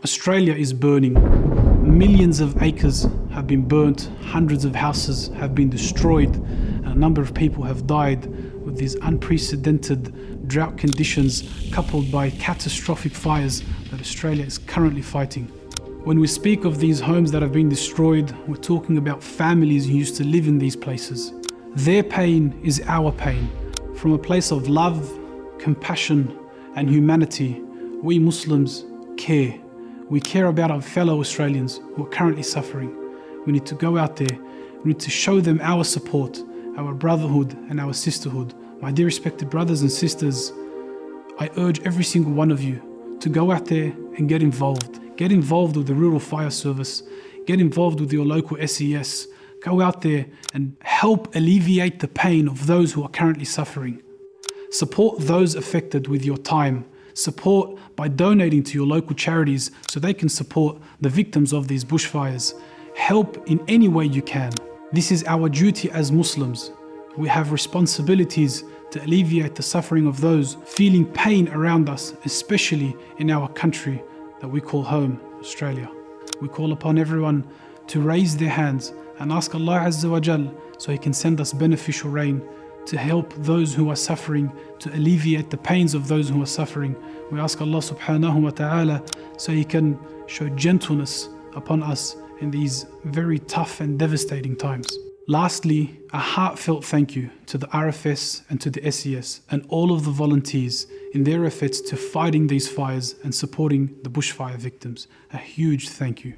Australia is burning. Millions of acres have been burnt, hundreds of houses have been destroyed, and a number of people have died with these unprecedented drought conditions coupled by catastrophic fires that Australia is currently fighting. When we speak of these homes that have been destroyed, we're talking about families who used to live in these places. Their pain is our pain. From a place of love, compassion, and humanity, we Muslims care. We care about our fellow Australians who are currently suffering. We need to go out there. We need to show them our support, our brotherhood and our sisterhood. My dear respected brothers and sisters, I urge every single one of you to go out there and get involved. Get involved with the Rural Fire Service. Get involved with your local SES. Go out there and help alleviate the pain of those who are currently suffering. Support those affected with your time. Support by donating to your local charities so they can support the victims of these bushfires. Help in any way you can. This is our duty as Muslims. We have responsibilities to alleviate the suffering of those feeling pain around us, especially in our country that we call home, Australia. We call upon everyone to raise their hands and ask Allah Azza wa Jal so He can send us beneficial rain to help those who are suffering, to alleviate the pains of those who are suffering. We ask Allah subhanahu wa ta'ala so He can show gentleness upon us in these very tough and devastating times. Lastly, a heartfelt thank you to the RFS and to the SES and all of the volunteers in their efforts to fighting these fires and supporting the bushfire victims. A huge thank you.